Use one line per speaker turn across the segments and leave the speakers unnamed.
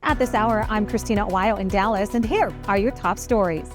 At this hour, I'm Christina, Aguayo in Dallas, and here are your top stories.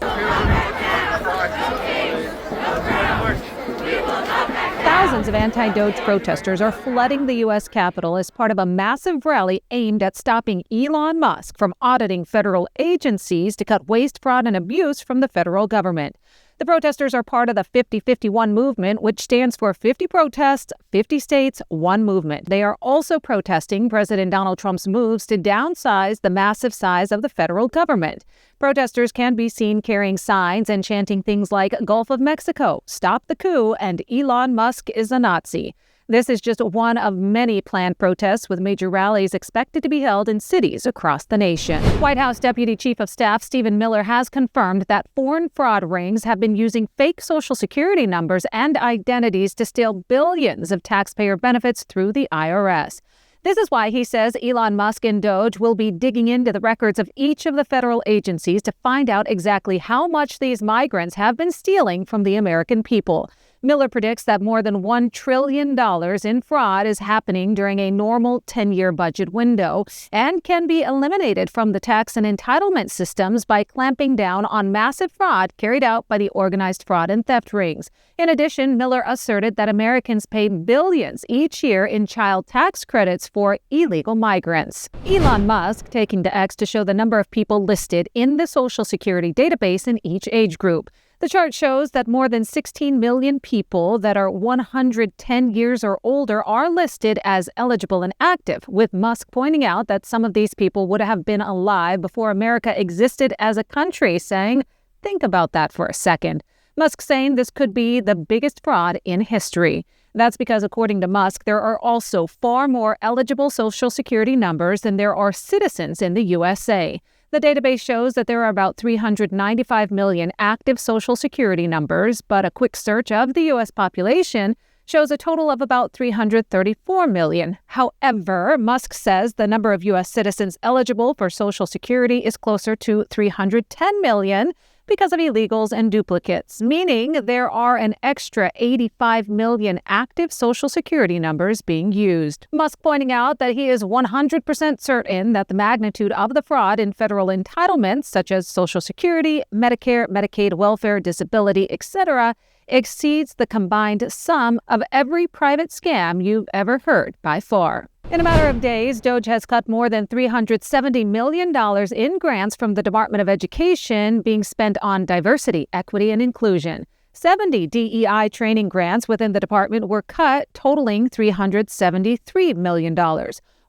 Thousands of anti-DOGE protesters are flooding the U.S. Capitol as part of a massive rally aimed at stopping Elon Musk from auditing federal agencies to cut waste, fraud, and abuse from the federal government. The protesters are part of the 50-51 movement, which stands for 50 protests, 50 states, one movement. They are also protesting President Donald Trump's moves to downsize the massive size of the federal government. Protesters can be seen carrying signs and chanting things like Gulf of Mexico, Stop the Coup, and Elon Musk is a Nazi. This is just one of many planned protests, with major rallies expected to be held in cities across the nation. White House Deputy Chief of Staff Stephen Miller has confirmed that foreign fraud rings have been using fake Social Security numbers and identities to steal billions of taxpayer benefits through the IRS. This is why he says Elon Musk and DOGE will be digging into the records of each of the federal agencies to find out exactly how much these migrants have been stealing from the American people. Miller predicts that more than $1 trillion in fraud is happening during a normal 10-year budget window and can be eliminated from the tax and entitlement systems by clamping down on massive fraud carried out by the organized fraud and theft rings. In addition, Miller asserted that Americans pay billions each year in child tax credits for illegal migrants. Elon Musk taking to X to show the number of people listed in the Social Security database in each age group. The chart shows that more than 16 million people that are 110 years or older are listed as eligible and active, with Musk pointing out that some of these people would have been alive before America existed as a country, saying, "Think about that for a second." Musk saying this could be the biggest fraud in history. That's because, according to Musk, there are also far more eligible Social Security numbers than there are citizens in the USA. The database shows that there are about 395 million active Social Security numbers, but a quick search of the U.S. population shows a total of about 334 million. However, Musk says the number of U.S. citizens eligible for Social Security is closer to 310 million because of illegals and duplicates, meaning there are an extra 85 million active Social Security numbers being used. Musk pointing out that he is 100% certain that the magnitude of the fraud in federal entitlements, such as Social Security, Medicare, Medicaid, welfare, disability, etc., exceeds the combined sum of every private scam you've ever heard by far. In a matter of days, DOGE has cut more than $370 million in grants from the Department of Education being spent on diversity, equity, and inclusion. 70 DEI training grants within the department were cut, totaling $373 million.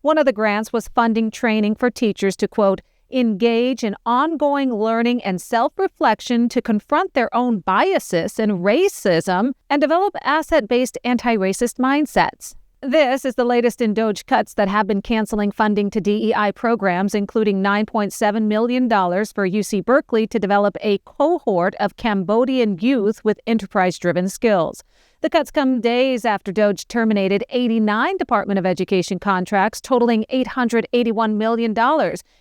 One of the grants was funding training for teachers to, quote, engage in ongoing learning and self-reflection to confront their own biases and racism and develop asset-based anti-racist mindsets. This is the latest in DOGE cuts that have been canceling funding to DEI programs, including $9.7 million for UC Berkeley to develop a cohort of Cambodian youth with enterprise-driven skills. The cuts come days after DOGE terminated 89 Department of Education contracts totaling $881 million,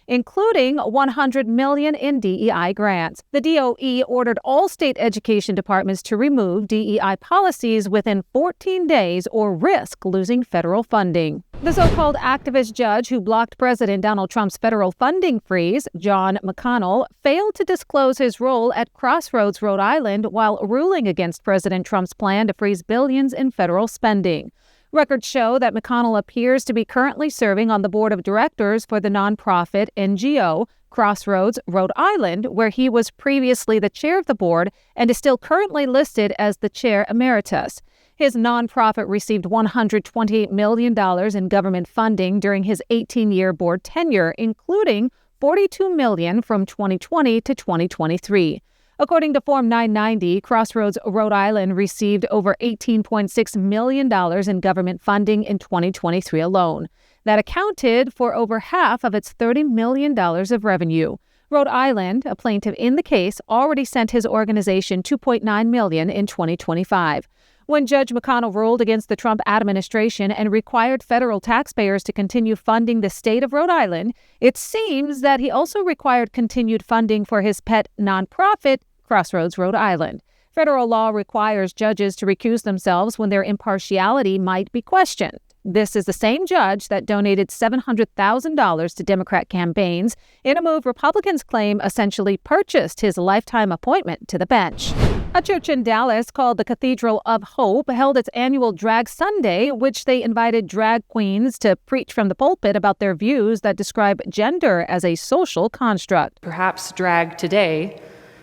including $100 million in DEI grants. The DOE ordered all state education departments to remove DEI policies within 14 days or risk losing federal funding. The so-called activist judge who blocked President Donald Trump's federal funding freeze, John McConnell, failed to disclose his role at Crossroads, Rhode Island, while ruling against President Trump's plan to freeze billions in federal spending. Records show that McConnell appears to be currently serving on the board of directors for the nonprofit NGO Crossroads, Rhode Island, where he was previously the chair of the board and is still currently listed as the chair emeritus. His nonprofit received $128 million in government funding during his 18-year board tenure, including $42 million from 2020 to 2023. According to Form 990, Crossroads, Rhode Island received over $18.6 million in government funding in 2023 alone. That accounted for over half of its $30 million of revenue. Rhode Island, a plaintiff in the case, already sent his organization $2.9 million in 2025. When Judge McConnell ruled against the Trump administration and required federal taxpayers to continue funding the state of Rhode Island, it seems that he also required continued funding for his pet nonprofit, Crossroads, Rhode Island. Federal law requires judges to recuse themselves when their impartiality might be questioned. This is the same judge that donated $700,000 to Democrat campaigns in a move Republicans claim essentially purchased his lifetime appointment to the bench. A church in Dallas called the Cathedral of Hope held its annual Drag Sunday, which they invited drag queens to preach from the pulpit about their views that describe gender as a social construct.
Perhaps drag today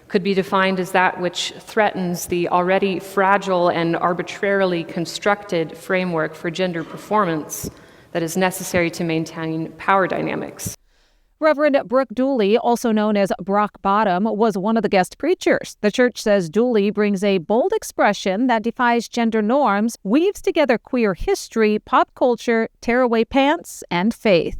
could be defined as that which threatens the already fragile and arbitrarily constructed framework for gender performance that is necessary to maintain power dynamics.
Reverend Brooke Dooley, also known as Brock Bottom, was one of the guest preachers. The church says Dooley brings a bold expression that defies gender norms, weaves together queer history, pop culture, tearaway pants, and faith.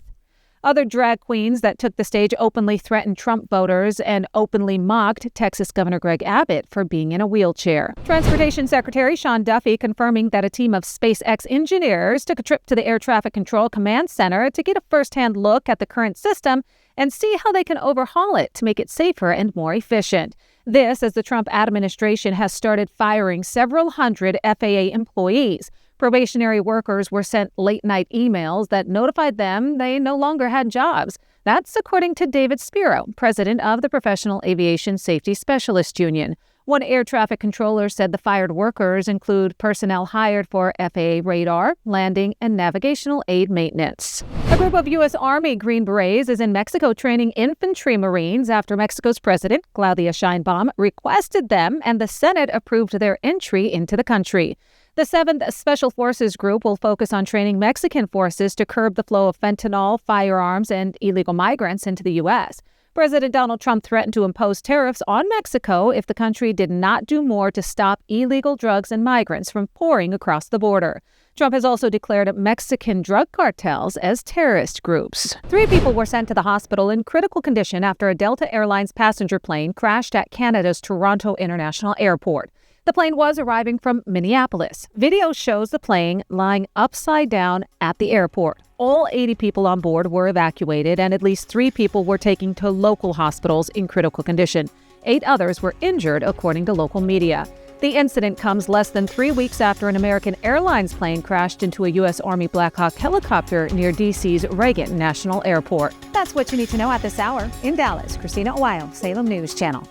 Other drag queens that took the stage openly threatened Trump voters and openly mocked Texas Governor Greg Abbott for being in a wheelchair. Transportation Secretary Sean Duffy confirming that a team of SpaceX engineers took a trip to the Air Traffic Control Command Center to get a first-hand look at the current system and see how they can overhaul it to make it safer and more efficient. This as the Trump administration has started firing several hundred FAA employees. Probationary workers were sent late-night emails that notified them they no longer had jobs. That's according to David Spiro, president of the Professional Aviation Safety Specialists Union. One air traffic controller said the fired workers include personnel hired for FAA radar, landing, and navigational aid maintenance. A group of U.S. Army Green Berets is in Mexico training infantry Marines after Mexico's president, Claudia Sheinbaum, requested them and the Senate approved their entry into the country. The 7th Special Forces Group will focus on training Mexican forces to curb the flow of fentanyl, firearms, and illegal migrants into the U.S. President Donald Trump threatened to impose tariffs on Mexico if the country did not do more to stop illegal drugs and migrants from pouring across the border. Trump has also declared Mexican drug cartels as terrorist groups. 3 people were sent to the hospital in critical condition after a Delta Airlines passenger plane crashed at Canada's Toronto International Airport. The plane was arriving from Minneapolis. Video shows the plane lying upside down at the airport. All 80 people on board were evacuated, and at least 3 people were taken to local hospitals in critical condition. 8 others were injured, according to local media. The incident comes less than 3 weeks after an American Airlines plane crashed into a U.S. Army Black Hawk helicopter near D.C.'s Reagan National Airport. That's what you need to know at this hour. In Dallas, Christina, Aguayo, Salem News Channel.